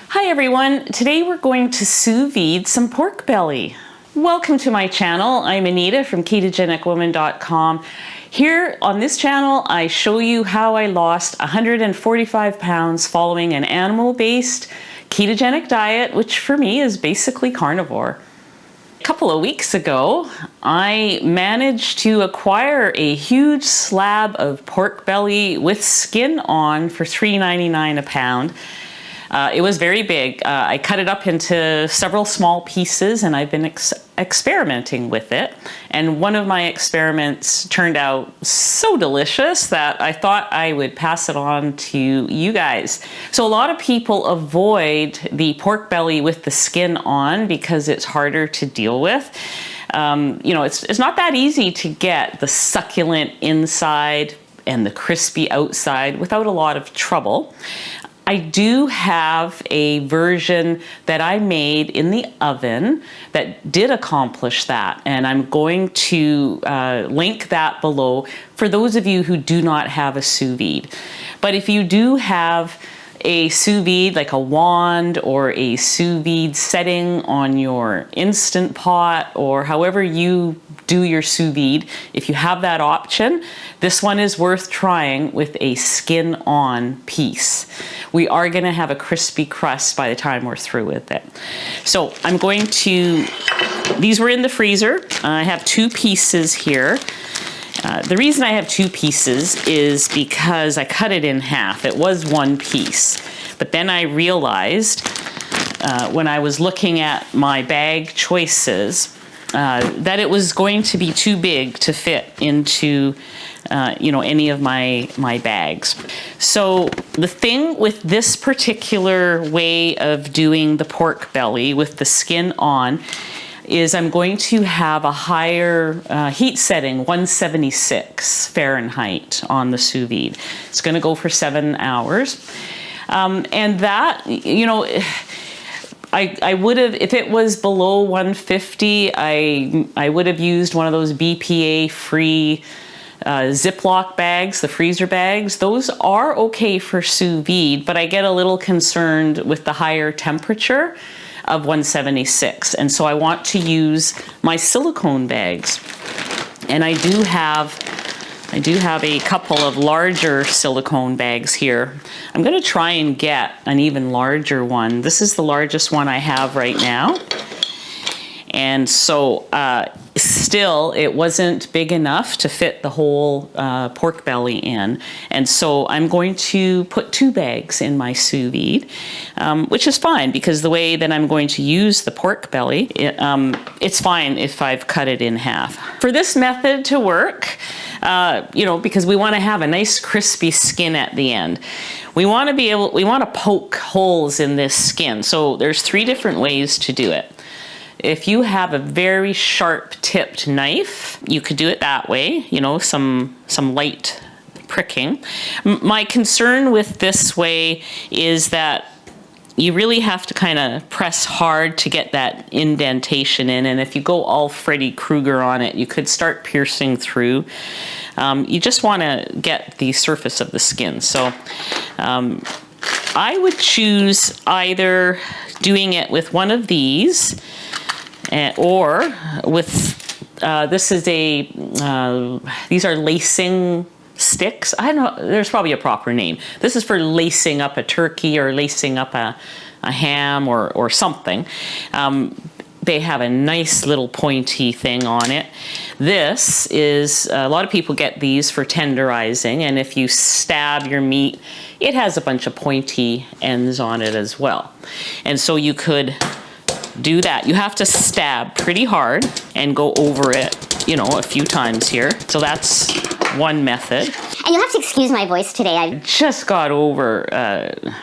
Hi everyone, today we're going to sous vide some pork belly. Welcome to my channel. I'm Anita from KetogenicWoman.com. Here on this channel, I show you how I lost 145 pounds following an animal-based ketogenic diet, which for me is basically carnivore. A couple of weeks ago, I managed to acquire a huge slab of pork belly with skin on for $3.99 a pound. It was very big. I cut it up into several small pieces and I've been experimenting with it. And one of my experiments turned out so delicious that I thought I would pass it on to you guys. So a lot of people avoid the pork belly with the skin on because it's harder to deal with. It's not that easy to get the succulent inside and the crispy outside without a lot of trouble. I do have a version that I made in the oven that did accomplish that, and I'm going to link that below for those of you who do not have a sous vide. But if you do have a sous vide, like a wand or a sous vide setting on your Instant Pot or however you do your sous vide, if you have that option, this one is worth trying with a skin on piece. We are going to have a crispy crust by the time we're through with it. So I'm going to, these were in the freezer. I have two pieces here. The reason I have two pieces is because I cut it in half. It was one piece, but then I realized when I was looking at my bag choices that it was going to be too big to fit into any of my bags. So the thing with this particular way of doing the pork belly with the skin on is I'm going to have a higher heat setting, 176 Fahrenheit on the sous vide. It's going to go for 7 hours. And that, I would have, if it was below 150, I would have used one of those BPA-free Ziploc bags, the freezer bags. Those are okay for sous vide, but I get a little concerned with the higher temperature of 176, and so I want to use my silicone bags. And I do have a couple of larger silicone bags here. I'm going to try and get an even larger one. This is the largest one I have right now. And so still, it wasn't big enough to fit the whole pork belly in. And so I'm going to put 2 bags in my sous vide, which is fine because the way that I'm going to use the pork belly, it's fine if I've cut it in half. For this method to work, because we want to have a nice crispy skin at the end, we want to poke holes in this skin. So there's 3 different ways to do it. If you have a very sharp tipped knife, you could do it that way, some light pricking. My concern with this way is that you really have to kind of press hard to get that indentation in, and if you go all Freddy Krueger on it, you could start piercing through. You just want to get the surface of the skin. So I would choose either doing it with one of these, or with, these are lacing sticks. I don't know, there's probably a proper name. This is for lacing up a turkey or lacing up a ham or something. They have a nice little pointy thing on it. This is, a lot of people get these for tenderizing, and if you stab your meat, it has a bunch of pointy ends on it as well. And so you could do that. You have to stab pretty hard and go over it, a few times here. So that's one method. And you'll have to excuse my voice today. I just got over,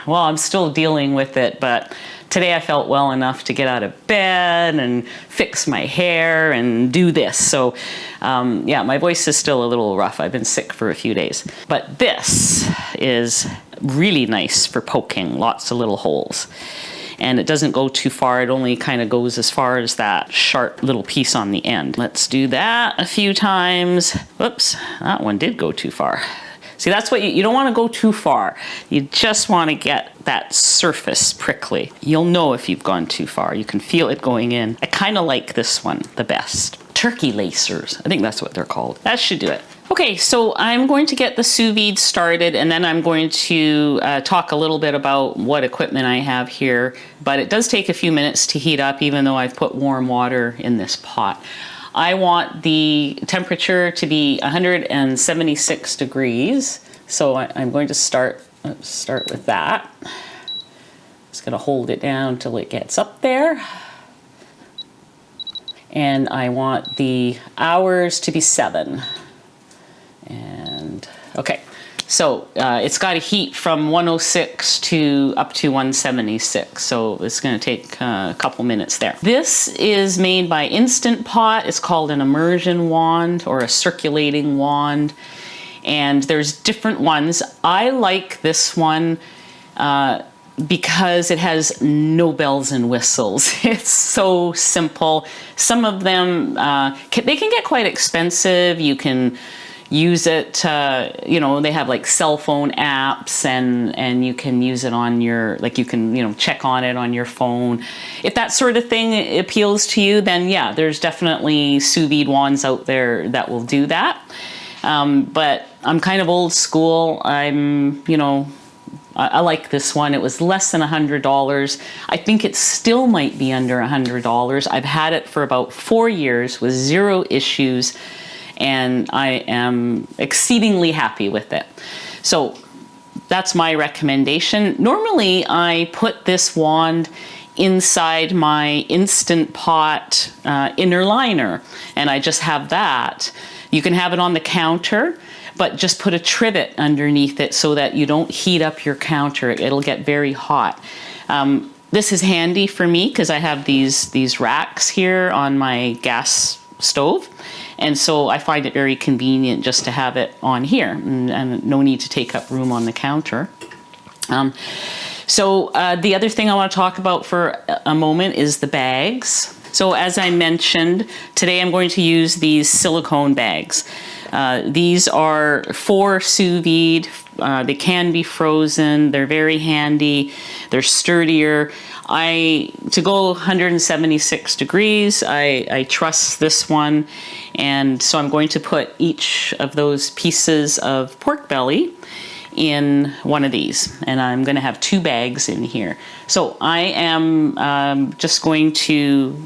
I'm still dealing with it, but today I felt well enough to get out of bed and fix my hair and do this. So my voice is still a little rough. I've been sick for a few days. But this is really nice for poking lots of little holes. And it doesn't go too far. It only kind of goes as far as that sharp little piece on the end. Let's do that a few times. Whoops, that one did go too far. See, that's what you don't want to go too far. You just want to get that surface prickly. You'll know if you've gone too far. You can feel it going in. I kind of like this one the best. Turkey lacers, I think that's what they're called. That should do it. Okay, so I'm going to get the sous vide started, and then I'm going to talk a little bit about what equipment I have here. But it does take a few minutes to heat up, even though I've put warm water in this pot. I want the temperature to be 176 degrees. So I'm going to start with that. Just gonna hold it down till it gets up there. And I want the hours to be 7. And okay, so it's got to heat from 106 to up to 176. So it's going to take a couple minutes there. This is made by Instant Pot. It's called an immersion wand or a circulating wand. And there's different ones. I like this one because it has no bells and whistles. It's so simple. Some of them, they can get quite expensive. You can use it, you know, they have like cell phone apps and you can use it on your, like you can, you know, check on it on your phone. If that sort of thing appeals to you, then yeah, there's definitely sous vide wands out there that will do that. But I'm kind of old school. You know, I like this one. It was less than $100. I think it still might be under $100. I've had it for about 4 years with 0 issues. And I am exceedingly happy with it. So that's my recommendation. Normally, I put this wand inside my Instant Pot inner liner, and I just have that. You can have it on the counter, but just put a trivet underneath it so that you don't heat up your counter. It'll get very hot. This is handy for me because I have these racks here on my gas stove. And so I find it very convenient just to have it on here and no need to take up room on the counter. So the other thing I want to talk about for a moment is the bags. So as I mentioned, today I'm going to use these silicone bags. These are for sous vide. They can be frozen. They're very handy. They're sturdier. To go 176 degrees, I trust this one. And so I'm going to put each of those pieces of pork belly in one of these. And I'm going to have 2 bags in here. So I am just going to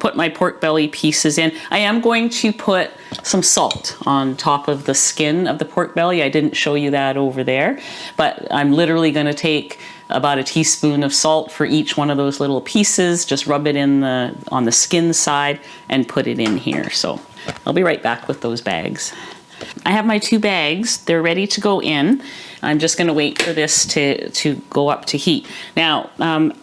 put my pork belly pieces in. I am going to put some salt on top of the skin of the pork belly. I didn't show you that over there, but I'm literally going to take about a teaspoon of salt for each one of those little pieces, just rub it in on the skin side and put it in here. So I'll be right back with those bags. I have my 2 bags. They're ready to go in. I'm just going to wait for this to go up to heat. Now,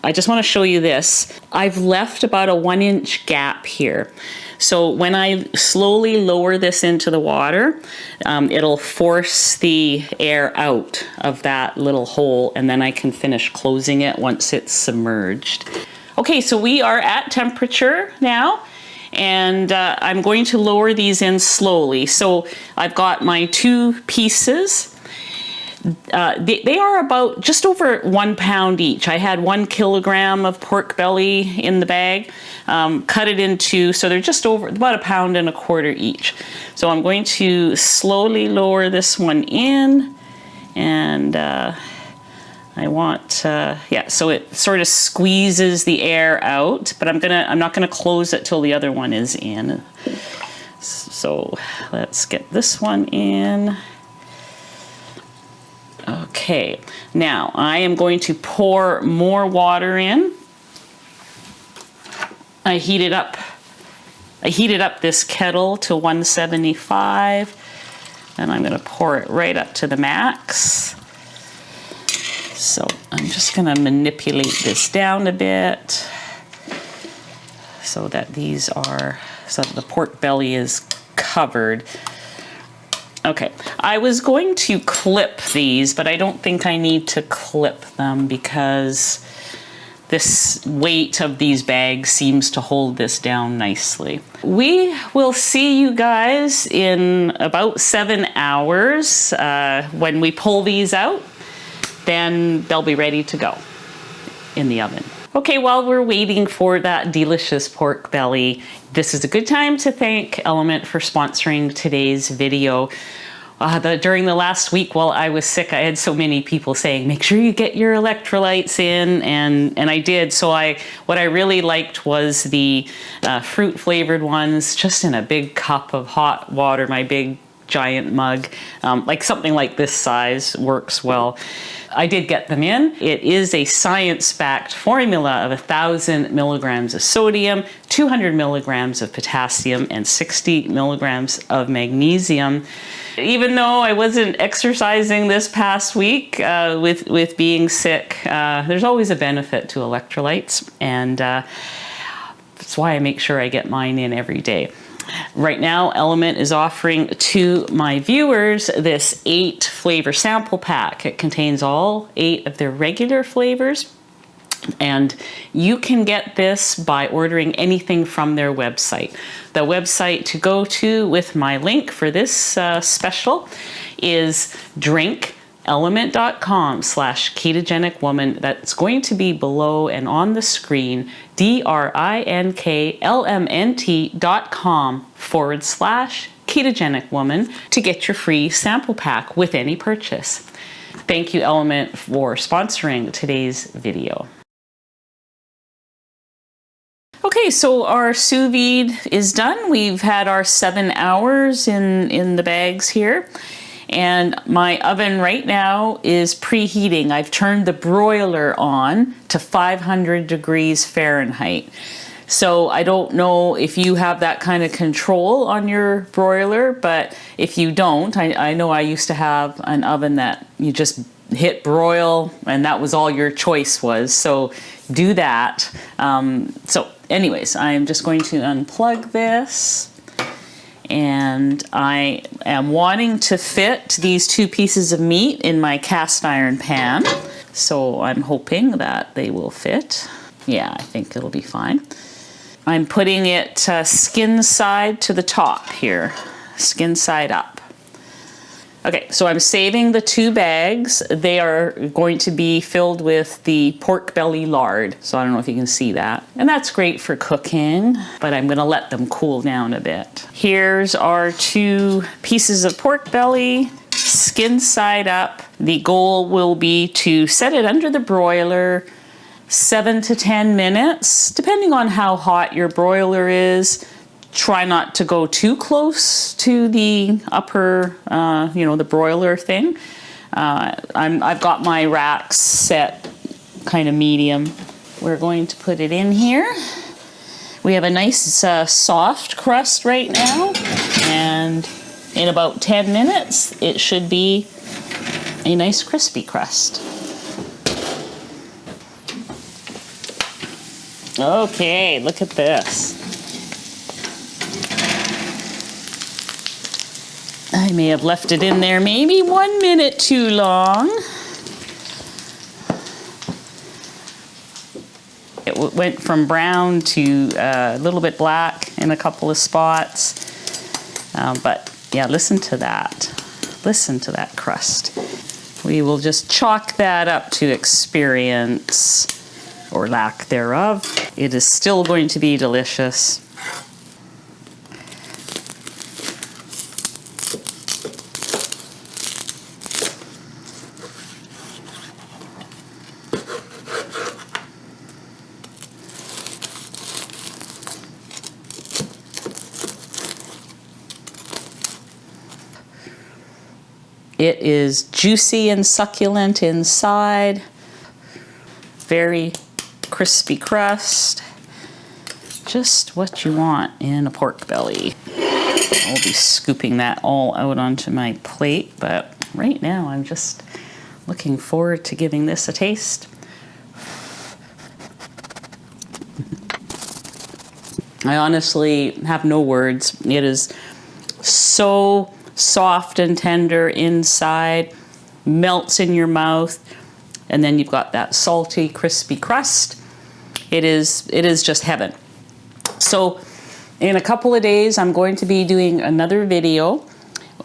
I just want to show you this. I've left about a 1-inch gap here. So when I slowly lower this into the water, it'll force the air out of that little hole, and then I can finish closing it once it's submerged. Okay, so we are at temperature now. And I'm going to lower these in slowly. So I've got my 2 pieces. They are about just over 1 pound each. I had 1 kilogram of pork belly in the bag, cut it into, so they're just over about 1.25 pounds each. So I'm going to slowly lower this one in, and I want, yeah, so it sort of squeezes the air out, but I'm not gonna close it till the other one is in. So let's get this one in. Okay, now I am going to pour more water in. I heated up this kettle to 175, and I'm gonna pour it right up to the max. So I'm just going to manipulate this down a bit so that so the pork belly is covered. Okay, I was going to clip these, but I don't think I need to clip them because this weight of these bags seems to hold this down nicely. We will see you guys in about 7 hours. When we pull these out, then they'll be ready to go in the oven. Okay, while we're waiting for that delicious pork belly, this is a good time to thank Element for sponsoring today's video. During the last week while I was sick, I had so many people saying, make sure you get your electrolytes in, and I did. So what I really liked was the fruit flavored ones, just in a big cup of hot water, my big giant mug. Like something like this size works well. I did get them in. It is a science-backed formula of 1,000 milligrams of sodium, 200 milligrams of potassium, and 60 milligrams of magnesium. Even though I wasn't exercising this past week with being sick, there's always a benefit to electrolytes, and that's why I make sure I get mine in every day. Right now, Element is offering to my viewers this 8 flavor sample pack. It contains all 8 of their regular flavors, and you can get this by ordering anything from their website. The website to go to with my link for this special is drinkelement.com/ketogenic woman. That's going to be below and on the screen, drinkelement.com/ketogenic woman to get your free sample pack with any purchase. Thank you, Element, for sponsoring today's video. Okay, so our sous vide is done. We've had our 7 hours in the bags here. And my oven right now is preheating. I've turned the broiler on to 500 degrees Fahrenheit. So I don't know if you have that kind of control on your broiler, but if you don't, I know I used to have an oven that you just hit broil and that was all your choice was. So do that. So anyways, I'm just going to unplug this. And I am wanting to fit these 2 pieces of meat in my cast iron pan. So I'm hoping that they will fit. Yeah, I think it'll be fine. I'm putting it skin side to the top here, skin side up. Okay, so I'm saving the 2 bags. They are going to be filled with the pork belly lard. So I don't know if you can see that. And that's great for cooking, but I'm gonna let them cool down a bit. Here's our 2 pieces of pork belly, skin side up. The goal will be to set it under the broiler 7 to 10 minutes, depending on how hot your broiler is. Try not to go too close to the upper, the broiler thing. I've got my racks set kind of medium. We're going to put it in here. We have a nice soft crust right now, and in about 10 minutes, it should be a nice crispy crust. Okay, look at this. I may have left it in there maybe 1 minute too long. It went from brown to a little bit black in a couple of spots. But yeah, listen to that. Listen to that crust. We will just chalk that up to experience, or lack thereof. It is still going to be delicious. It is juicy and succulent inside. Very crispy crust. Just what you want in a pork belly. I'll be scooping that all out onto my plate, but right now I'm just looking forward to giving this a taste. I honestly have no words. It is so soft and tender inside, melts in your mouth, and then you've got that salty, crispy crust. it is just heaven. So in a couple of days, I'm going to be doing another video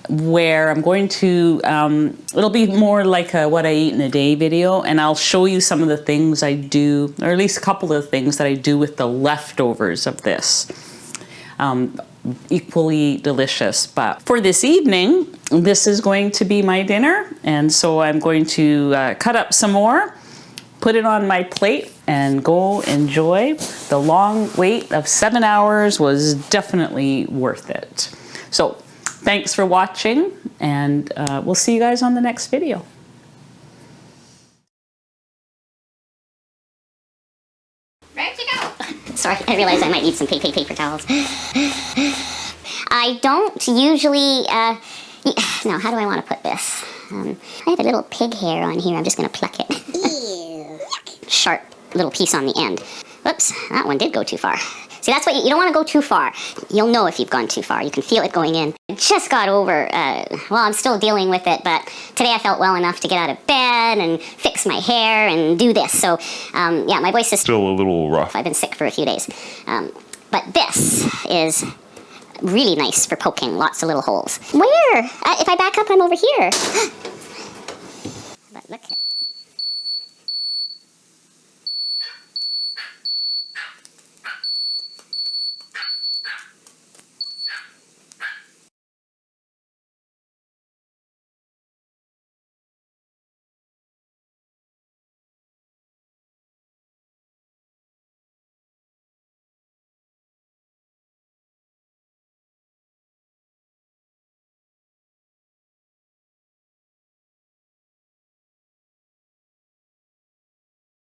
where I'm going to, it'll be more like a what I eat in a day video, and I'll show you some of the things I do, or at least a couple of things that I do with the leftovers of this. Equally delicious. But for this evening, this is going to be my dinner, and so I'm going to cut up some more, put it on my plate, and go enjoy. The long wait of 7 hours was definitely worth it. So thanks for watching, and we'll see you guys on the next video. Ready to go. Sorry, I realized I might need some paper towels. I don't usually, now how do I want to put this? I have a little pig hair on here, I'm just going to pluck it. Ew. Sharp little piece on the end. Whoops, that one did go too far. See, that's what you don't want to go too far. You'll know if you've gone too far. You can feel it going in. I just got over, well, I'm still dealing with it, but today I felt well enough to get out of bed and fix my hair and do this. So, yeah, my voice is Still a little rough. I've been sick for a few days. But this is really nice for poking lots of little holes. Where? If I back up, I'm over here.